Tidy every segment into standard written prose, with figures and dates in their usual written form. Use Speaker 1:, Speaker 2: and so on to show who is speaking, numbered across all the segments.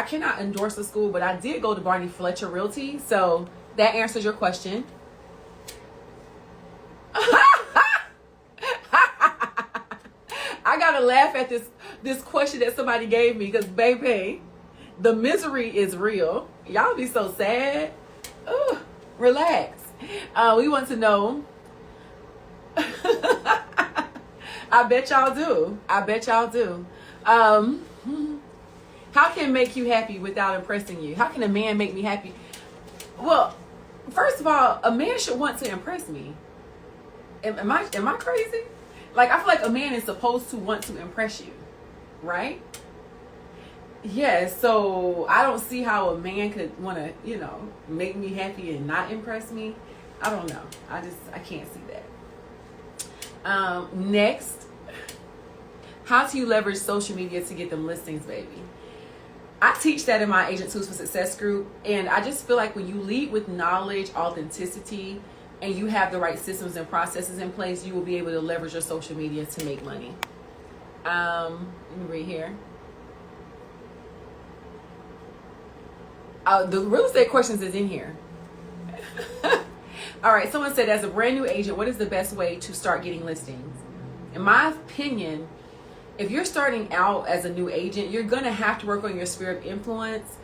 Speaker 1: cannot endorse the school, but I did go to Barney Fletcher Realty. So that answers your question. I gotta laugh at this question that somebody gave me, because baby, the misery is real. Y'all be so sad. Ugh, relax. We want to know. I bet y'all do. I bet y'all do. How can it make you happy without impressing you? How can a man make me happy? Well, first of all, a man should want to impress me. Am I crazy? Like, I feel like a man is supposed to want to impress you, right? Yeah, so I don't see how a man could want to, make me happy and not impress me. I don't know. I can't see that. Next, how do you leverage social media to get them listings, baby? I teach that in my Agent Tools for Success group, and I just feel like when you lead with knowledge, authenticity, and you have the right systems and processes in place, you will be able to leverage your social media to make money. Let me read here. The real estate questions is in here. All right, someone said, as a brand new agent, what is the best way to start getting listings? In my opinion, if you're starting out as a new agent, you're going to have to work on your sphere of influence.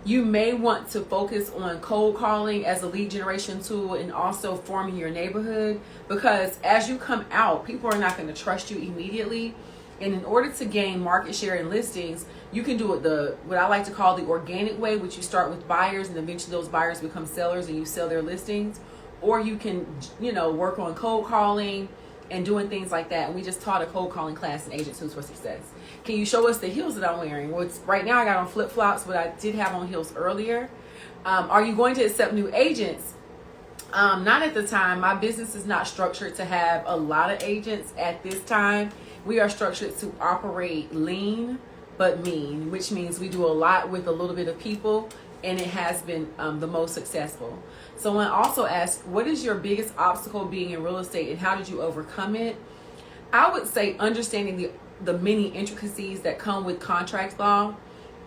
Speaker 1: You may want to focus on cold calling as a lead generation tool, and also forming your neighborhood, because as you come out, people are not going to trust you immediately. And in order to gain market share and listings, you can do it what I like to call the organic way, which you start with buyers and eventually those buyers become sellers and you sell their listings. Or you can, work on cold calling and doing things like that. And we just taught a cold calling class in Agent Tools for Success. Can you show us the heels that I'm wearing? Well, right now I got on flip-flops, but I did have on heels earlier. Are you going to accept new agents? Not at the time. My business is not structured to have a lot of agents at this time. We are structured to operate lean but mean, which means we do a lot with a little bit of people, and it has been the most successful. Someone also asked, what is your biggest obstacle being in real estate and how did you overcome it? I would say understanding the many intricacies that come with contract law,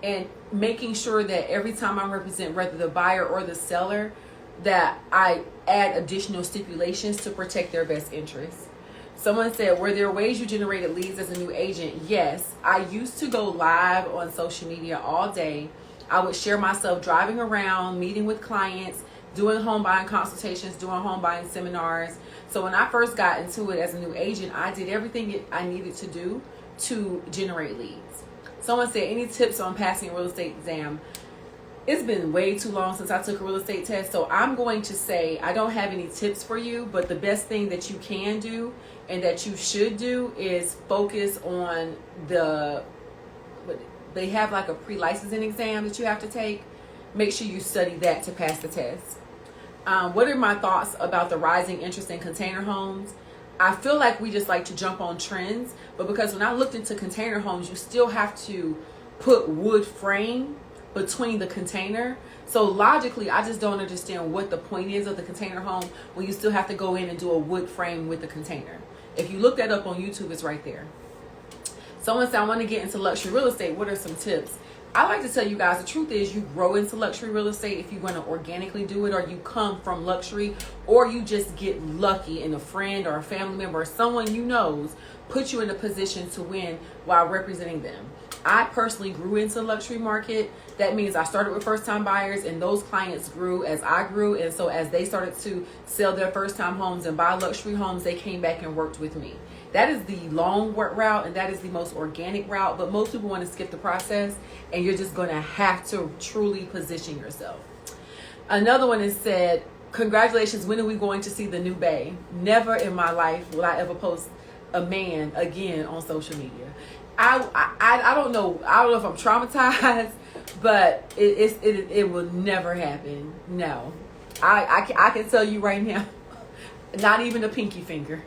Speaker 1: and making sure that every time I represent whether the buyer or the seller, that I add additional stipulations to protect their best interests. Someone said, were there ways you generated leads as a new agent? Yes, I used to go live on social media all day. I would share myself driving around, meeting with clients, doing home buying consultations, doing home buying seminars. So when I first got into it as a new agent, I did everything I needed to do to generate leads. Someone said, any tips on passing a real estate exam? It's been way too long since I took a real estate test, so I'm going to say I don't have any tips for you, but the best thing that you can do and that you should do is focus on they have like a pre-licensing exam that you have to take. Make sure you study that to pass the test. What are my thoughts about the rising interest in container homes? I feel like we just like to jump on trends, but because when I looked into container homes, you still have to put wood frame between the container. So logically, I just don't understand what the point is of the container home when you still have to go in and do a wood frame with the container. If you look that up on YouTube, it's right there. Someone said, I want to get into luxury real estate. What are some tips? I like to tell you guys, the truth is you grow into luxury real estate if you want to organically do it, or you come from luxury, or you just get lucky and a friend or a family member or someone you knows put you in a position to win while representing them. I personally grew into the luxury market. That means I started with first-time buyers, and those clients grew as I grew. And so as they started to sell their first-time homes and buy luxury homes, they came back and worked with me. That is the long route, and that is the most organic route. But most people want to skip the process, and you're just going to have to truly position yourself. Another one is said, congratulations, when are we going to see the new bae? Never in my life will I ever post a man again on social media. I don't know. I don't know if I'm traumatized, but it will never happen. No, I can tell you right now, not even a pinky finger.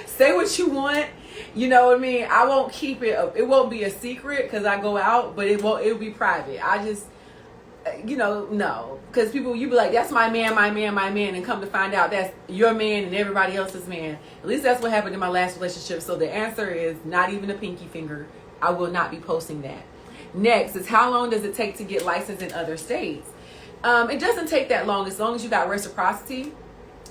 Speaker 1: Say what you want. You know what I mean? I won't keep it. It won't be a secret because I go out, but it'll be private. I just, no. Because people, you be like, that's my man, and come to find out that's your man and everybody else's man. At least that's what happened in my last relationship. So the answer is not even a pinky finger. I will not be posting that. Next is, how long does it take to get licensed in other states? It doesn't take that long as you got reciprocity.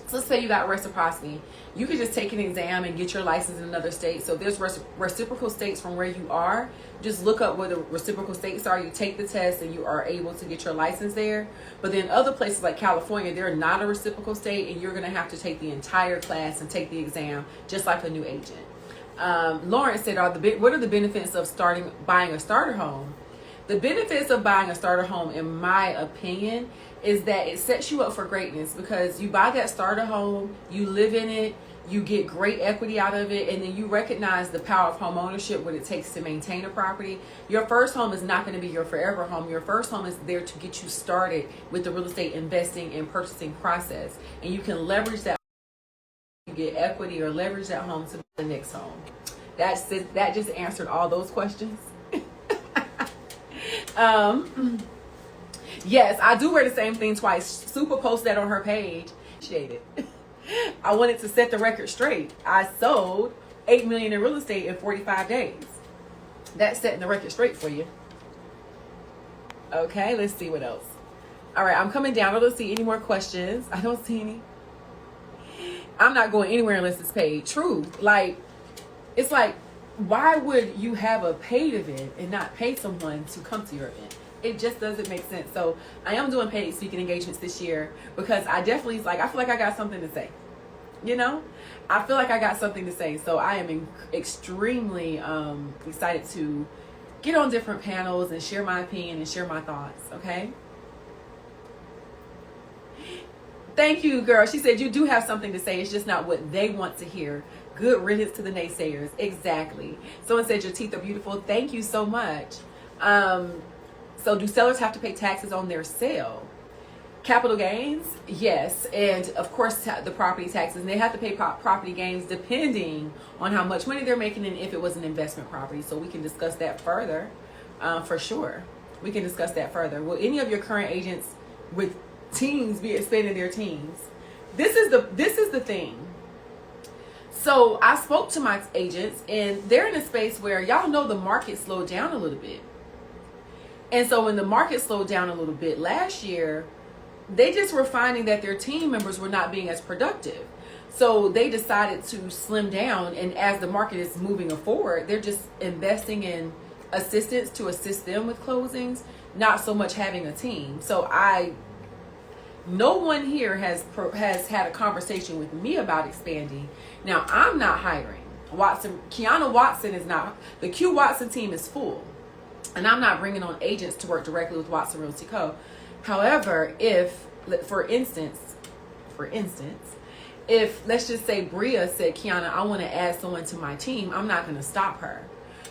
Speaker 1: So let's say you got reciprocity. You can just take an exam and get your license in another state. So if there's reciprocal states from where you are, just look up where the reciprocal states are. You take the test and you are able to get your license there. But then other places like California, they're not a reciprocal state, and you're going to have to take the entire class and take the exam just like a new agent. Lawrence said, what are the benefits of buying a starter home? The benefits of buying a starter home, in my opinion, is that it sets you up for greatness, because you buy that starter home, you live in it, you get great equity out of it, and then you recognize the power of home ownership, what it takes to maintain a property. Your first home is not going to be your forever home. Your first home is there to get you started with the real estate investing and purchasing process, and you can leverage that. You get equity or leverage that home to the next home. That just answered all those questions. Yes, I do wear the same thing twice. Super posted that on her page. Appreciate it. I wanted to set the record straight. I sold $8 million in real estate in 45 days. That's setting the record straight for you. Okay, let's see what else. All right, I'm coming down. I don't see any more questions. I don't see any. I'm not going anywhere unless it's paid. True. It's like, why would you have a paid event and not pay someone to come to your event? It just doesn't make sense. So I am doing paid speaking engagements this year, because I definitely, I feel like I got something to say. I feel like I got something to say. So I am extremely excited to get on different panels and share my opinion and share my thoughts. Okay. Thank you, girl. She said, you do have something to say. It's just not what they want to hear. Good riddance to the naysayers. Exactly. Someone said your teeth are beautiful. Thank you so much. So do sellers have to pay taxes on their sale? Capital gains? Yes. And of course, the property taxes. And they have to pay property gains depending on how much money they're making and if it was an investment property. So we can discuss that further, for sure. We can discuss that further. Will any of your current agents with teams be expanding their teams? This is the thing. So I spoke to my agents, and they're in a space where, y'all know, the market slowed down a little bit. And so when the market slowed down a little bit last year, they just were finding that their team members were not being as productive. So they decided to slim down, and as the market is moving forward, they're just investing in assistants to assist them with closings, not so much having a team. So no one here has had a conversation with me about expanding. Now, I'm not hiring. Quiana Watson is not. The Q Watson team is full. And I'm not bringing on agents to work directly with Watson Realty Co. However, if, for instance, if, let's just say, Bria said, Quiana, I want to add someone to my team, I'm not going to stop her.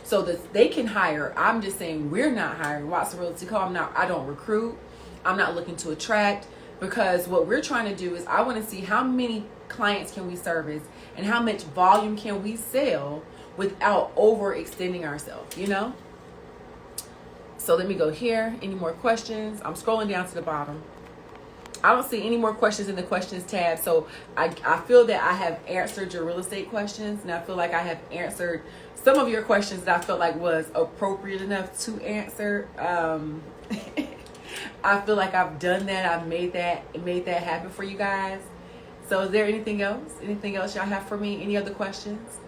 Speaker 1: So that they can hire. I'm just saying, we're not hiring. Watson Realty Co. I don't recruit. I'm not looking to attract. Because what we're trying to do is, I want to see how many clients can we service and how much volume can we sell without overextending ourselves, So let me go here. Any more questions? I'm scrolling down to the bottom. I don't see any more questions in the questions tab. So I feel that I have answered your real estate questions, and I feel like I have answered some of your questions that I felt like was appropriate enough to answer. I feel like I've done that. I've made that happen for you guys. So is there anything else? Anything else y'all have for me? Any other questions?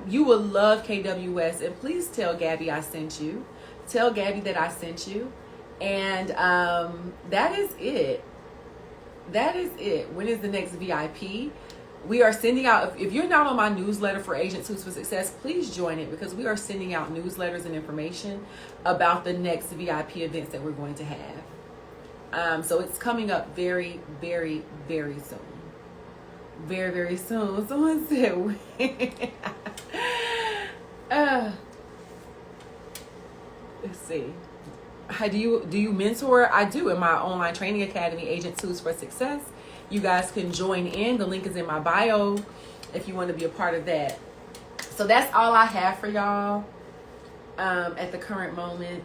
Speaker 1: You will love KWS, and please tell Gabby I sent you. Tell Gabby that I sent you. And that is it. That is it. When is the next VIP? We are sending out, if you're not on my newsletter for Agent Tools for Success, please join it, because we are sending out newsletters and information about the next VIP events that we're going to have. So it's coming up very, very, very soon. Very, very soon. Someone said, let's see. Do you mentor? I do, in my online training academy, Agent Tools for Success. You guys can join in. The link is in my bio if you want to be a part of that. So that's all I have for y'all at the current moment.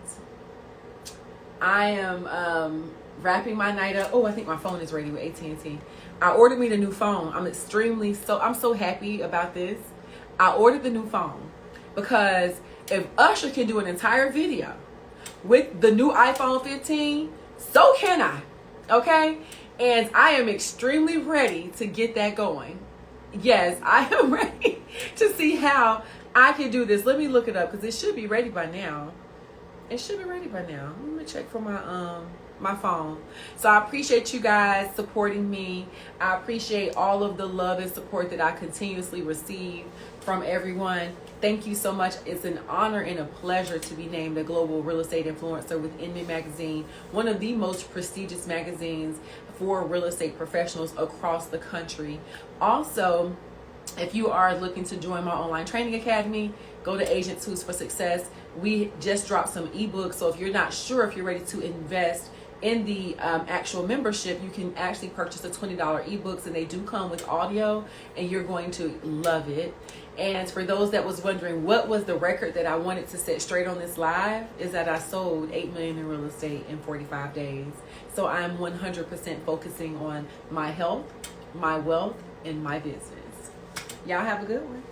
Speaker 1: I am wrapping my night up. Oh, I think my phone is ready with AT&T. I ordered me the new phone. I'm so happy about this. I ordered the new phone because If Usher can do an entire video with the new iPhone 15, so can I. Okay? And I am extremely ready to get that going. Yes, I am ready to see how I can do this. Let me look it up because it should be ready by now. It should be ready by now. Let me check for my phone. So I appreciate you guys supporting me. I appreciate all of the love and support that I continuously receive from everyone. Thank you so much. It's an honor and a pleasure to be named a global real estate influencer with Inman Magazine, one of the most prestigious magazines for real estate professionals across the country. Also, if you are looking to join my online training academy, go to Agent Tools for Success. We just dropped some ebooks, so if you're not sure if you're ready to invest in the actual membership, you can actually purchase the $20 ebooks, and they do come with audio, and you're going to love it. And for those that was wondering what was the record that I wanted to set straight on this live, is that I sold $8 million in real estate in 45 days. So I'm 100% focusing on my health, my wealth, and my business. Y'all have a good one.